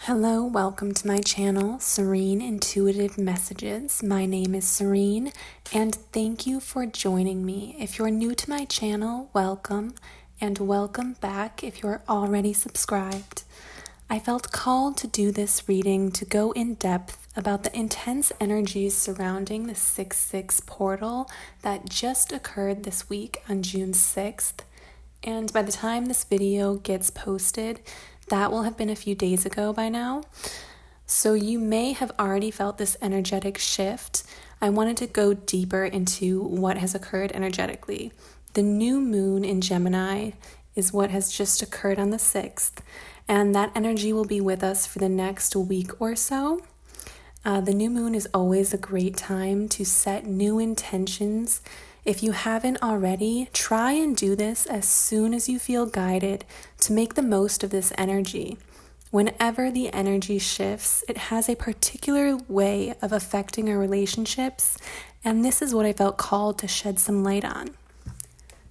Hello, welcome to my channel, Serene Intuitive Messages. My name is Serene, and thank you for joining me. If you're new to my channel, welcome, and welcome back if you're already subscribed. I felt called to do this reading to go in depth about the intense energies surrounding the 6/6 portal that just occurred this week on June 6th. And by the time this video gets posted, that will have been a few days ago by now. So you may have already felt this energetic shift. I wanted to go deeper into what has occurred energetically. The new moon in Gemini is what has just occurred on the 6th, and that energy will be with us for the next week or so. The new moon is always a great time to set new intentions. If you haven't already, try and do this as soon as you feel guided to make the most of this energy. Whenever the energy shifts, it has a particular way of affecting our relationships, and this is what I felt called to shed some light on.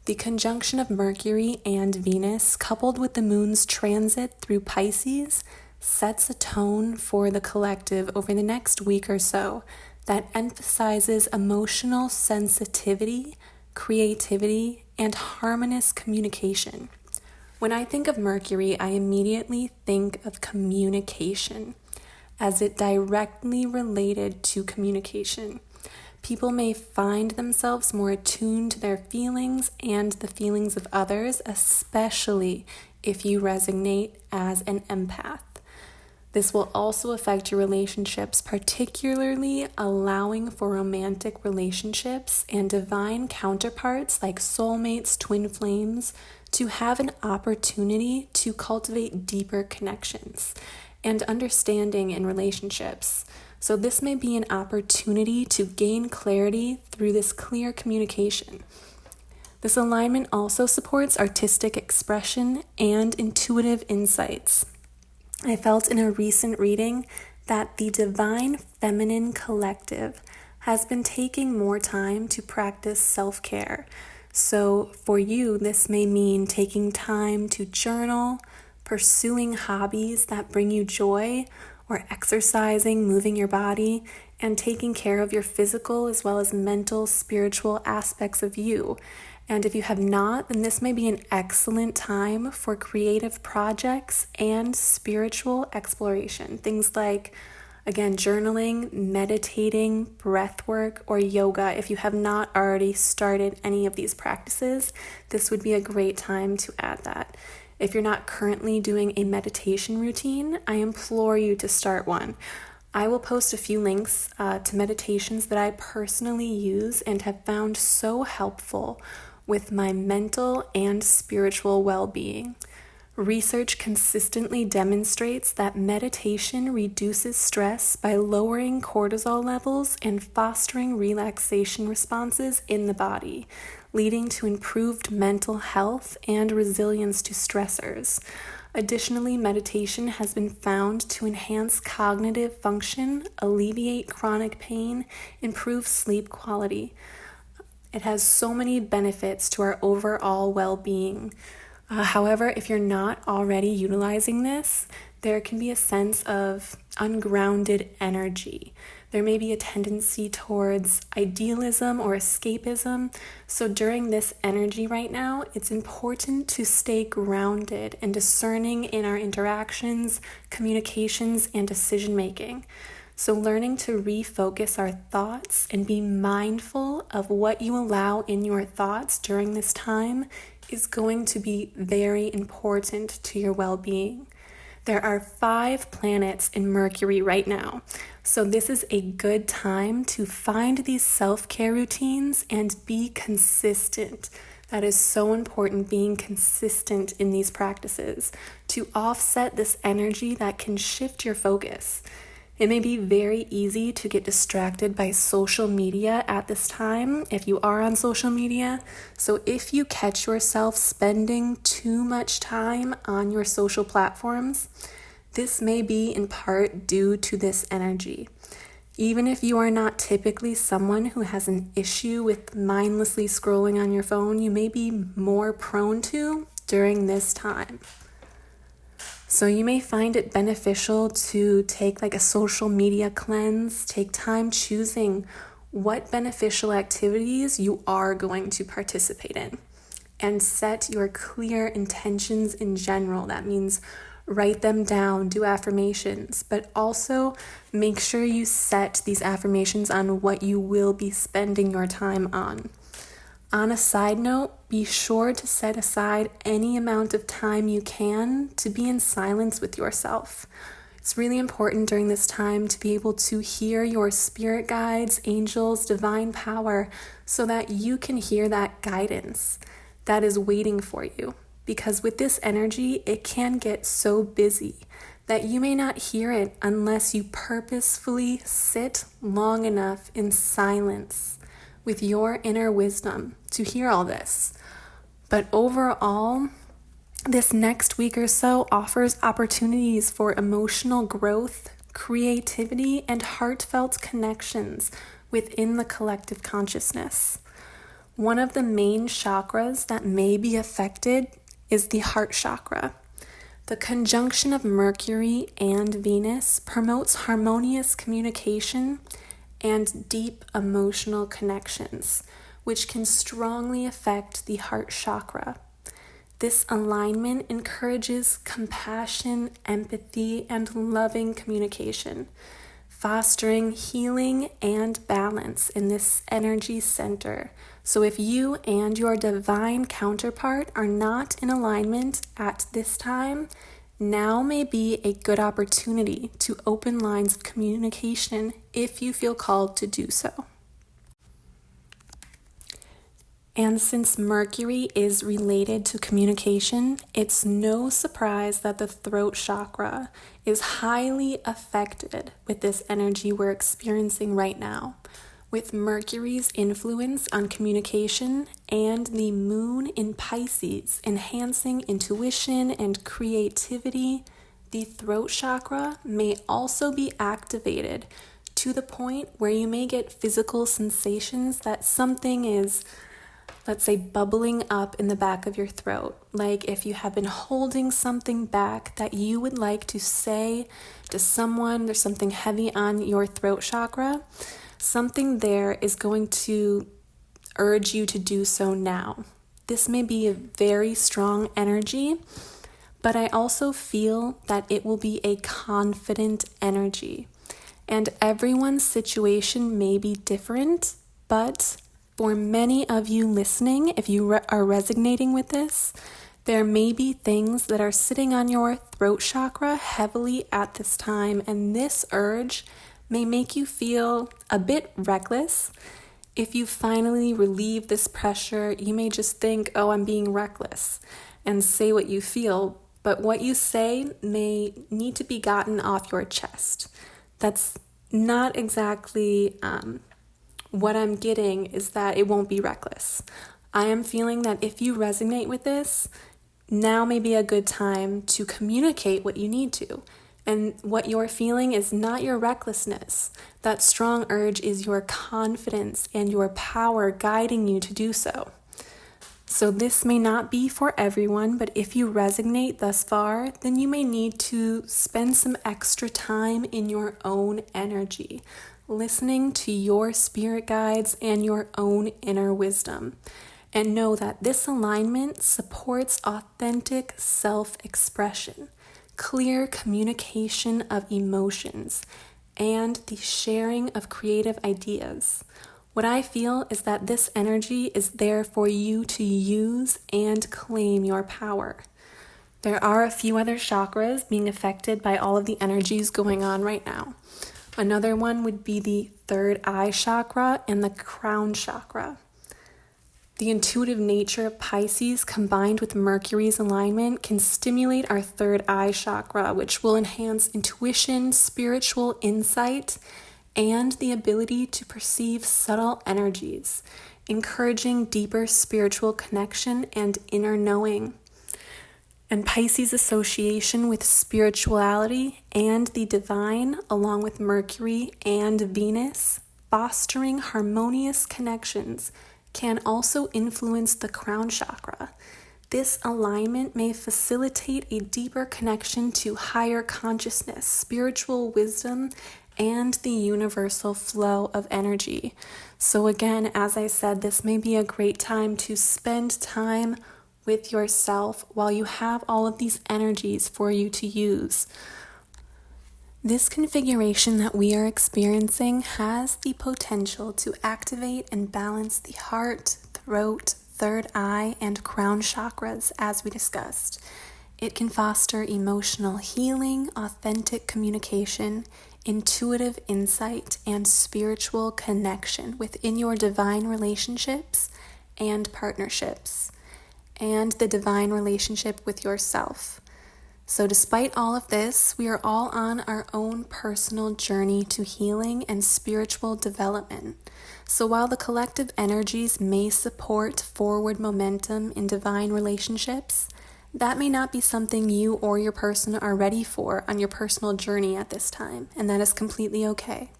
The conjunction of Mercury and Venus, coupled with the moon's transit through Pisces, sets a tone for the collective over the next week or so that emphasizes emotional sensitivity, creativity, and harmonious communication. When I think of Mercury, I immediately think of communication, as it directly related to communication. People may find themselves more attuned to their feelings and the feelings of others, especially if you resonate as an empath. This will also affect your relationships, particularly allowing for romantic relationships and divine counterparts like soulmates, twin flames, to have an opportunity to cultivate deeper connections and understanding in relationships. So this may be an opportunity to gain clarity through this clear communication. This alignment also supports artistic expression and intuitive insights. I felt in a recent reading that the divine feminine collective has been taking more time to practice self-care. So for you, this may mean taking time to journal, pursuing hobbies that bring you joy, or exercising, moving your body, and taking care of your physical as well as mental, spiritual aspects of you. And if you have not, then this may be an excellent time for creative projects and spiritual exploration. Things like, again, journaling, meditating, breath work, or yoga. If you have not already started any of these practices, this would be a great time to add that. If you're not currently doing a meditation routine, I implore you to start one. I will post a few links to meditations that I personally use and have found so helpful with my mental and spiritual well-being. Research consistently demonstrates that meditation reduces stress by lowering cortisol levels and fostering relaxation responses in the body, leading to improved mental health and resilience to stressors. Additionally, meditation has been found to enhance cognitive function, alleviate chronic pain, improve sleep quality. It has so many benefits to our overall well-being. However, if you're not already utilizing this, there can be a sense of ungrounded energy. There may be a tendency towards idealism or escapism. So during this energy right now, it's important to stay grounded and discerning in our interactions, communications, and decision-making. So learning to refocus our thoughts and be mindful of what you allow in your thoughts during this time is going to be very important to your well-being. There are 5 planets in Mercury right now, so this is a good time to find these self-care routines and be consistent. That is so important, being consistent in these practices to offset this energy that can shift your focus. It may be very easy to get distracted by social media at this time if you are on social media. So if you catch yourself spending too much time on your social platforms, this may be in part due to this energy. Even if you are not typically someone who has an issue with mindlessly scrolling on your phone, you may be more prone to during this time. So you may find it beneficial to take like a social media cleanse, take time choosing what beneficial activities you are going to participate in, and set your clear intentions in general. That means write them down, do affirmations, but also make sure you set these affirmations on what you will be spending your time on. On a side note, be sure to set aside any amount of time you can to be in silence with yourself. It's really important during this time to be able to hear your spirit guides, angels, divine power, so that you can hear that guidance that is waiting for you. Because with this energy, it can get so busy that you may not hear it unless you purposefully sit long enough in silence with your inner wisdom to hear all this. But overall, this next week or so offers opportunities for emotional growth, creativity, and heartfelt connections within the collective consciousness. One of the main chakras that may be affected is the heart chakra. The conjunction of Mercury and Venus promotes harmonious communication and deep emotional connections, which can strongly affect the heart chakra. This alignment encourages compassion, empathy, and loving communication, fostering healing and balance in this energy center. So if you and your divine counterpart are not in alignment at this time, now may be a good opportunity to open lines of communication if you feel called to do so. And since Mercury is related to communication, it's no surprise that the throat chakra is highly affected with this energy we're experiencing right now. With Mercury's influence on communication and the moon in Pisces enhancing intuition and creativity, the throat chakra may also be activated to the point where you may get physical sensations that something is, let's say, bubbling up in the back of your throat. Like if you have been holding something back that you would like to say to someone, there's something heavy on your throat chakra, something there is going to urge you to do so now. This may be a very strong energy, but I also feel that it will be a confident energy. And everyone's situation may be different, but for many of you listening, if you are resonating with this, there may be things that are sitting on your throat chakra heavily at this time, and this urge may make you feel a bit reckless. If you finally relieve this pressure, you may just think, oh, I'm being reckless, and say what you feel, but what you say may need to be gotten off your chest. That's not exactly what I'm getting, is that it won't be reckless. I am feeling that if you resonate with this, now may be a good time to communicate what you need to. And what you're feeling is not your recklessness. That strong urge is your confidence and your power guiding you to do so. So this may not be for everyone, but if you resonate thus far, then you may need to spend some extra time in your own energy, listening to your spirit guides and your own inner wisdom. And know that this alignment supports authentic self-expression, clear communication of emotions, and the sharing of creative ideas. What I feel is that this energy is there for you to use and claim your power. There are a few other chakras being affected by all of the energies going on right now. Another one would be the third eye chakra and the crown chakra. The intuitive nature of Pisces combined with Mercury's alignment can stimulate our third eye chakra, which will enhance intuition, spiritual insight, and the ability to perceive subtle energies, encouraging deeper spiritual connection and inner knowing. And Pisces' association with spirituality and the divine, along with Mercury and Venus, fostering harmonious connections, can also influence the crown chakra. This alignment may facilitate a deeper connection to higher consciousness, spiritual wisdom, and the universal flow of energy. So again, as I said, this may be a great time to spend time with yourself while you have all of these energies for you to use. This configuration that we are experiencing has the potential to activate and balance the heart, throat, third eye, and crown chakras, as we discussed. It can foster emotional healing, authentic communication, intuitive insight, and spiritual connection within your divine relationships and partnerships, and the divine relationship with yourself. So despite all of this, we are all on our own personal journey to healing and spiritual development. So while the collective energies may support forward momentum in divine relationships, that may not be something you or your person are ready for on your personal journey at this time, and that is completely okay.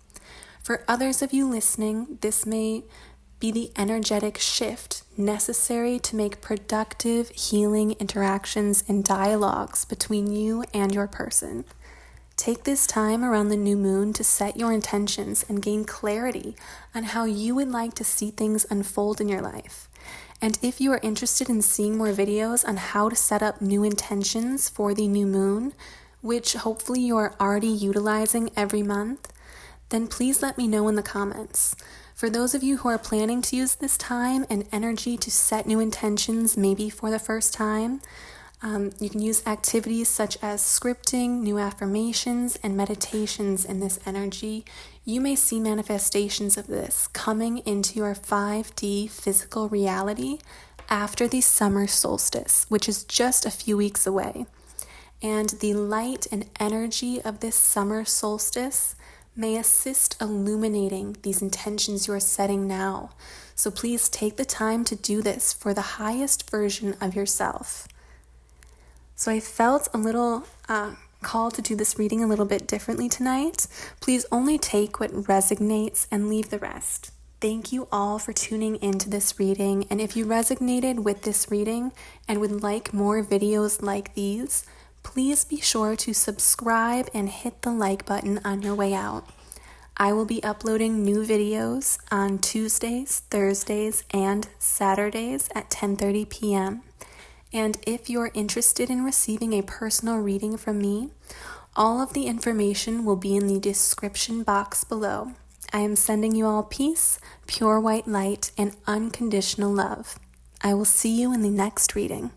For others of you listening, this may be the energetic shift necessary to make productive healing interactions and dialogues between you and your person. Take this time around the new moon to set your intentions and gain clarity on how you would like to see things unfold in your life. And if you are interested in seeing more videos on how to set up new intentions for the new moon, which hopefully you are already utilizing every month, then please let me know in the comments. For those of you who are planning to use this time and energy to set new intentions, maybe for the first time, you can use activities such as scripting, new affirmations, and meditations in this energy. You may see manifestations of this coming into your 5D physical reality after the summer solstice, which is just a few weeks away. And the light and energy of this summer solstice may assist illuminating these intentions you are setting now. So please take the time to do this for the highest version of yourself. So I felt a little called to do this reading a little bit differently tonight. Please only take what resonates and leave the rest. Thank you all for tuning into this reading. And if you resonated with this reading and would like more videos like these, please be sure to subscribe and hit the like button on your way out. I will be uploading new videos on Tuesdays, Thursdays, and Saturdays at 10:30 p.m. And if you're interested in receiving a personal reading from me, all of the information will be in the description box below. I am sending you all peace, pure white light, and unconditional love. I will see you in the next reading.